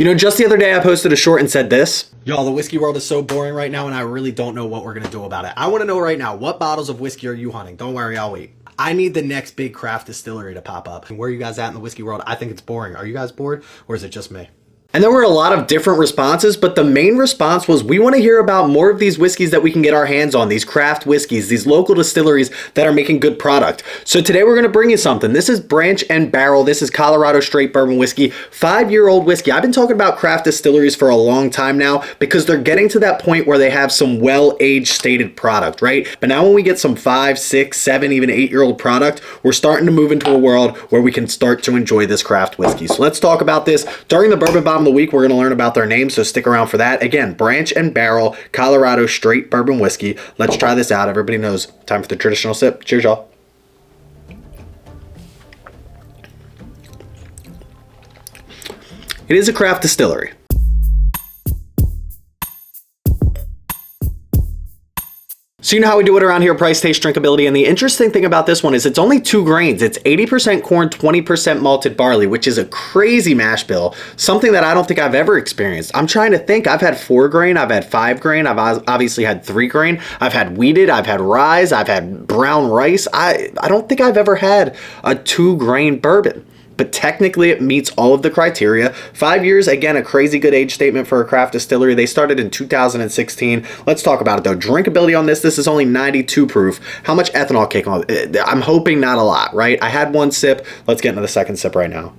You know, just the other day I posted a short and said this. Y'all, the whiskey world is so boring right now and I really don't know what we're going to do about it. I want to know right now, what bottles of whiskey are you hunting? Don't worry, I'll wait. I need the next big craft distillery to pop up. And where are you guys at in the whiskey world? I think it's boring. Are you guys bored or is it just me? And there were a lot of different responses, but the main response was we want to hear about more of these whiskeys that we can get our hands on, these craft whiskeys, these local distilleries that are making good product. So today we're going to bring you something. This is Branch and Barrel. This is Colorado Straight Bourbon Whiskey, 5-year-old whiskey. I've been talking about craft distilleries for a long time now because they're getting to that point where they have some well-aged stated product, right? But now when we get some 5, 6, 7, even 8-year-old product, we're starting to move into a world where we can start to enjoy this craft whiskey. So let's talk about this. During the Bourbon Bomb of the Week, we're going to learn about their names, so stick around for that. Again, Branch and Barrel, Colorado Straight Bourbon Whiskey. Let's try this out. Everybody knows. Time for the traditional sip. Cheers, y'all. It is a craft distillery. So you know how we do it around here, price, taste, drinkability, and the interesting thing about this one is it's only 2 grains. It's 80% corn, 20% malted barley, which is a crazy mash bill, something that I don't think I've ever experienced. I'm trying to think. I've had 4 grain, I've had 5 grain, I've obviously had 3 grain, I've had wheated, I've had rye, I've had brown rice. I don't think I've ever had a 2 grain bourbon. But technically it meets all of the criteria. 5 years, again, a crazy good age statement for a craft distillery. They started in 2016. Let's talk about it though. Drinkability on this is only 92 proof. How much ethanol kick on it? I'm hoping not a lot, right? I had 1 sip. Let's get into the second sip right now.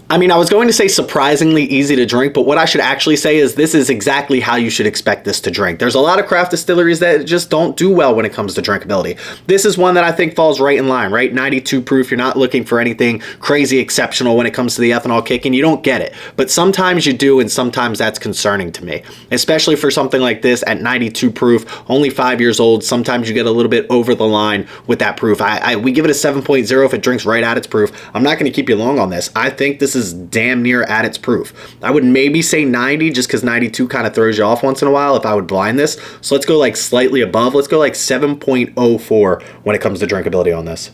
I mean, I was going to say surprisingly easy to drink, but what I should actually say is this is exactly how you should expect this to drink. There's a lot of craft distilleries that just don't do well when it comes to drinkability. This is one that I think falls right in line, right? 92 proof. You're not looking for anything crazy exceptional when it comes to the ethanol kick, and you don't get it. But sometimes you do, and sometimes that's concerning to me, especially for something like this at 92 proof, only 5 years old. Sometimes you get a little bit over the line with that proof. We give it a 7.0 if it drinks right at its proof. I'm not going to keep you long on this. I think this is damn near at its proof. I would maybe say 90 just because 92 kind of throws you off once in a while if I would blind this. So let's go like slightly above. Let's go like 7.04 when it comes to drinkability on this.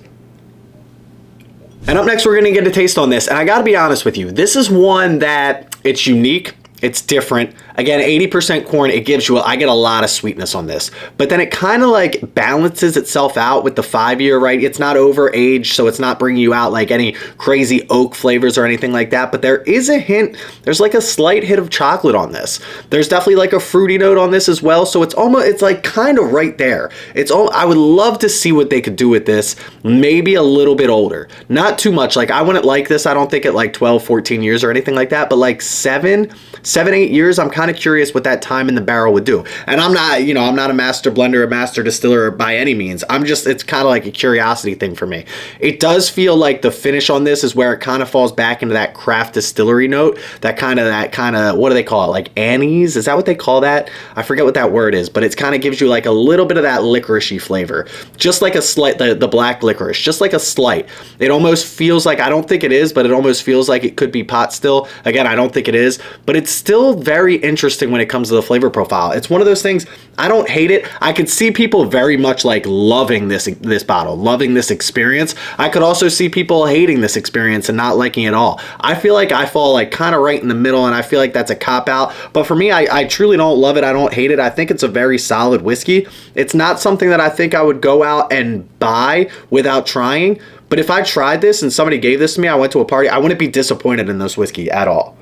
And up next, we're going to get a taste on this. And I got to be honest with you, this is one that it's unique. It's different. Again, 80% corn, it gives you, I get a lot of sweetness on this. But then it kind of like balances itself out with the 5-year, right? It's not over-aged, so it's not bringing you out like any crazy oak flavors or anything like that. But there is a hint, there's like a slight hit of chocolate on this. There's definitely like a fruity note on this as well. So it's like kind of right there. I would love to see what they could do with this. Maybe a little bit older. Not too much. Like I wouldn't like this, I don't think at like 12, 14 years or anything like that. But like 7, 8 years, I'm kind of curious what that time in the barrel would do. And I'm not a master blender, a master distiller by any means. It's kind of like a curiosity thing for me. It does feel like the finish on this is where it kind of falls back into that craft distillery note, that kind of, what do they call it? Like anise? Is that what they call that? I forget what that word is, but it kind of gives you like a little bit of that licoricey flavor. Just like a slight, the black licorice, just like a slight. It almost feels like, I don't think it is, but it almost feels like it could be pot still. Again, I don't think it is, but it's still very interesting when it comes to the flavor profile. It's one of those things, I don't hate it. I could see people very much like loving this bottle, loving this experience. I could also see people hating this experience and not liking it at all. I feel like I fall like kind of right in the middle, and I feel like that's a cop-out. But for me, I truly don't love it. I don't hate it. I think it's a very solid whiskey. It's not something that I think I would go out and buy without trying. But if I tried this and somebody gave this to me, I went to a party, I wouldn't be disappointed in this whiskey at all.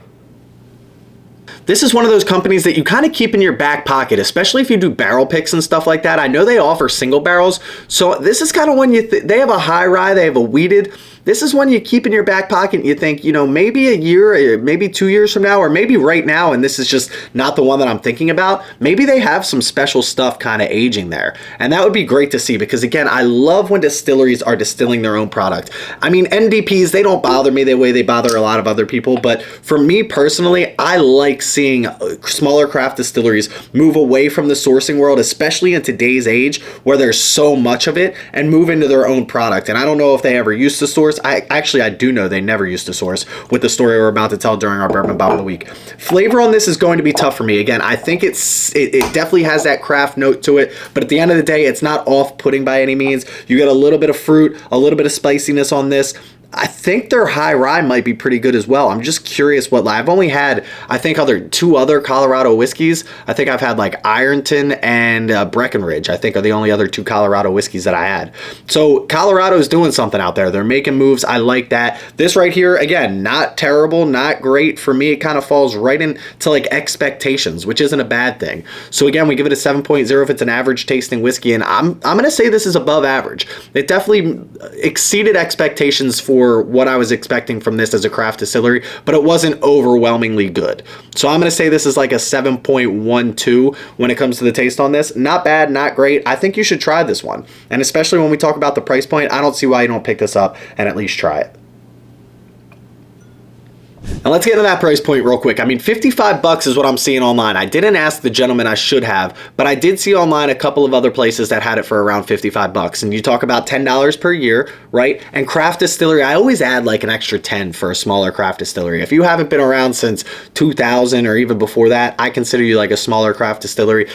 This is one of those companies that you kind of keep in your back pocket, especially if you do barrel picks and stuff like that. I know they offer single barrels, so this is kind of when they have a high rye, they have a wheated. This is one you keep in your back pocket and you think, maybe a year, maybe 2 years from now, or maybe right now, and this is just not the one that I'm thinking about, maybe they have some special stuff kind of aging there. And that would be great to see because, again, I love when distilleries are distilling their own product. I mean, NDPs, they don't bother me the way they bother a lot of other people, but for me personally, I like seeing smaller craft distilleries move away from the sourcing world, especially in today's age where there's so much of it, and move into their own product. And I don't know if they ever used to source. I do know they never used to source with the story we're about to tell during our Bourbon Bomb of the Week. Flavor on this is going to be tough for me. Again, I think it definitely has that craft note to it, but at the end of the day, it's not off-putting by any means. You get a little bit of fruit, a little bit of spiciness on this. I think their high rye might be pretty good as well. I'm just curious what I've only had, I think, two other Colorado whiskeys. I think I've had like Ironton and Breckenridge, I think, are the only other two Colorado whiskeys that I had. So Colorado's doing something out there. They're making moves. I like that. This right here, again, not terrible, not great. For me, it kind of falls right into like expectations, which isn't a bad thing. So again, we give it a 7.0 if it's an average tasting whiskey, and I'm going to say this is above average. It definitely exceeded expectations for what I was expecting from this as a craft distillery, but it wasn't overwhelmingly good. So I'm going to say this is like a 7.12 when it comes to the taste on this. Not bad, not great. I think you should try this one. And especially when we talk about the price point, I don't see why you don't pick this up and at least try it. Now let's get into that price point real quick. I mean, $55 is what I'm seeing online. I didn't ask the gentleman, I should have, but I did see online a couple of other places that had it for around $55. And you talk about $10 per year, right? And craft distillery, I always add like an extra 10 for a smaller craft distillery. If you haven't been around since 2000 or even before that, I consider you like a smaller craft distillery.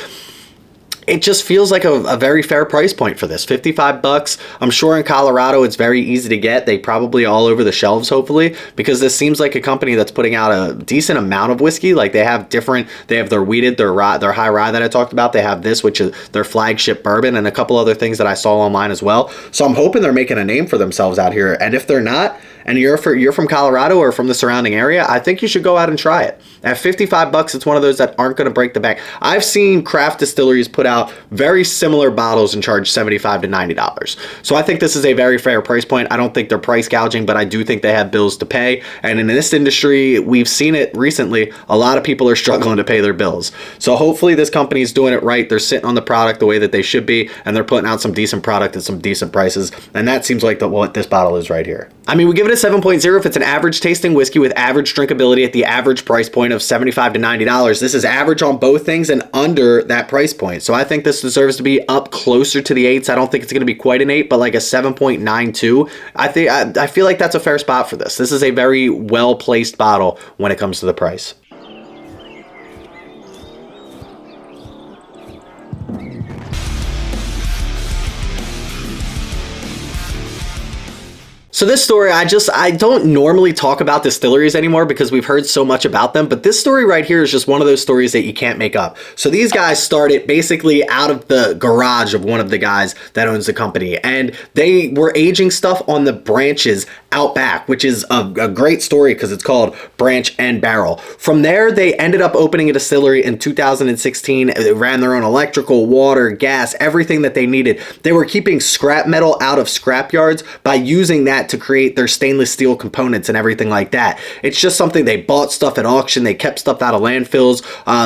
It just feels like a very fair price point for this. $55. I'm sure in Colorado it's very easy to get. They probably all over the shelves, hopefully, because this seems like a company that's putting out a decent amount of whiskey. Like they have their wheated, their high rye that I talked about. They have this, which is their flagship bourbon, and a couple other things that I saw online as well. So I'm hoping they're making a name for themselves out here. And if they're not, and you're from Colorado or from the surrounding area, I think you should go out and try it. At $55, it's one of those that aren't going to break the bank. I've seen craft distilleries put out very similar bottles and charge $75 to $90. So I think this is a very fair price point. I don't think they're price gouging, but I do think they have bills to pay. And in this industry, we've seen it recently. A lot of people are struggling to pay their bills. So hopefully this company is doing it right. They're sitting on the product the way that they should be, and they're putting out some decent product at some decent prices. And that seems like what this bottle is right here. I mean, we give it a 7.0 if it's an average tasting whiskey with average drinkability at the average price point of $75 to $90. This is average on both things and under that price point. So I think this deserves to be up closer to the 8s. I don't think it's going to be quite an 8, but like a 7.92. I feel like that's a fair spot for this. This is a very well-placed bottle when it comes to the price. So this story, I don't normally talk about distilleries anymore because we've heard so much about them, but this story right here is just one of those stories that you can't make up. So these guys started basically out of the garage of one of the guys that owns the company, and they were aging stuff on the branches out back, which is a great story because it's called Branch and Barrel. From there, they ended up opening a distillery in 2016. They ran their own electrical, water, gas, everything that they needed. They were keeping scrap metal out of scrap yards by using that to create their stainless steel components and everything like that. It's just something they bought stuff at auction. They kept stuff out of landfills.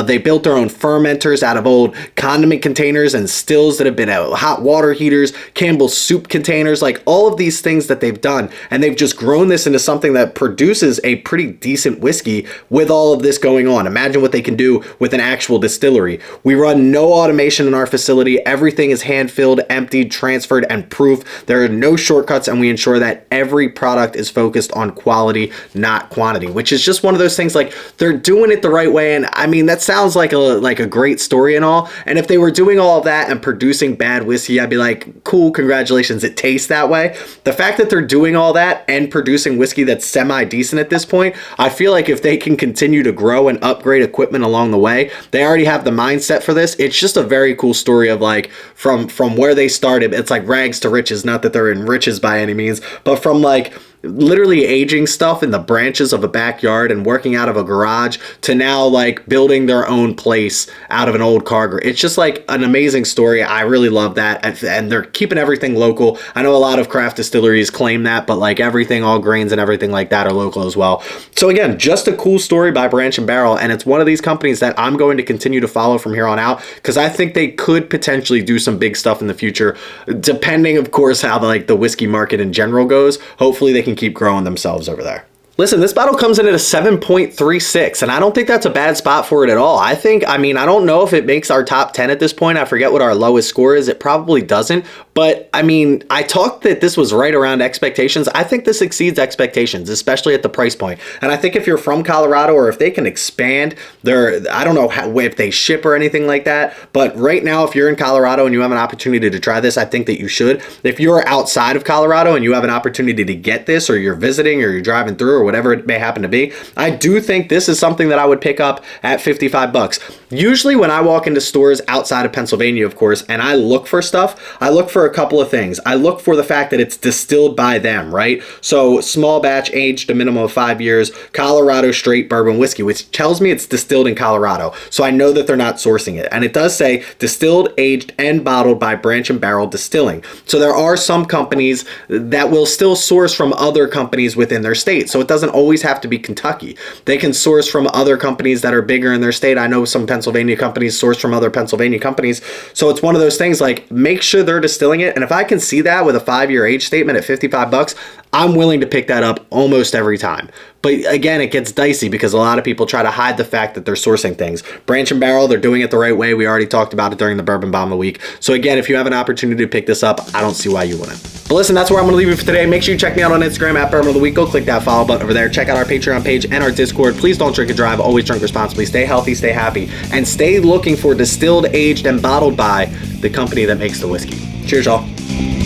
They built their own fermenters out of old condiment containers and stills that have been hot water heaters, Campbell's soup containers, like all of these things that they've done. And they've just grown this into something that produces a pretty decent whiskey with all of this going on. Imagine what they can do with an actual distillery. We run no automation in our facility. Everything is hand-filled, emptied, transferred, and proof. There are no shortcuts, and we ensure that every product is focused on quality, not quantity, which is just one of those things. Like, they're doing it the right way. And I mean, that sounds like a great story and all. And if they were doing all of that and producing bad whiskey, I'd be like, cool, congratulations, it tastes that way. The fact that they're doing all that and producing whiskey that's semi-decent at this point, I feel like if they can continue to grow and upgrade equipment along the way, they already have the mindset for this. It's just a very cool story of like, from where they started, it's like rags to riches. Not that they're in riches by any means, but from like literally aging stuff in the branches of a backyard and working out of a garage to now like building their own place out of an old cargo. It's just like an amazing story. I really love that. And they're keeping everything local. I know a lot of craft distilleries claim that, but like everything, all grains and everything like that are local as well. So again, just a cool story by Branch and Barrel. And it's one of these companies that I'm going to continue to follow from here on out because I think they could potentially do some big stuff in the future, depending, of course, how the whiskey market in general goes. Hopefully they can keep growing themselves over there. Listen, this bottle comes in at a 7.36, and I don't think that's a bad spot for it at all. I don't know if it makes our top 10 at this point. I forget what our lowest score is. It probably doesn't, But I mean, I talked that this was right around expectations. I think this exceeds expectations, especially at the price point. And I think if you're from Colorado, or if they can expand their, I don't know how, if they ship or anything like that, but right now, if you're in Colorado and you have an opportunity to try this, I think that you should. If you're outside of Colorado and you have an opportunity to get this, or you're visiting, or you're driving through, or whatever it may happen to be, I do think this is something that I would pick up at 55 bucks. Usually when I walk into stores outside of Pennsylvania, of course, and I look for stuff, I look for a couple of things. I look for the fact that it's distilled by them, right? So small batch, aged a minimum of 5 years, Colorado straight bourbon whiskey, which tells me it's distilled in Colorado. So I know that they're not sourcing it. And it does say distilled, aged, and bottled by Branch and Barrel Distilling. So there are some companies that will still source from other companies within their state. So it doesn't always have to be Kentucky. They can source from other companies that are bigger in their state. I know some Pennsylvania companies source from other Pennsylvania companies. So it's one of those things, like, make sure they're distilling it. And if I can see that with a 5-year age statement at 55 bucks, I'm willing to pick that up almost every time. But again, it gets dicey because a lot of people try to hide the fact that they're sourcing things. Branch and Barrel, they're doing it the right way. We already talked about it during the Bourbon Bomb of the Week. So again, if you have an opportunity to pick this up, I don't see why you wouldn't. But listen, that's where I'm going to leave it for today. Make sure you check me out on Instagram at Bourbon of the Week. Go click that follow button over there. Check out our Patreon page and our Discord. Please don't drink and drive. Always drink responsibly. Stay healthy, stay happy, and stay looking for distilled, aged, and bottled by the company that makes the whiskey. Cheers, y'all.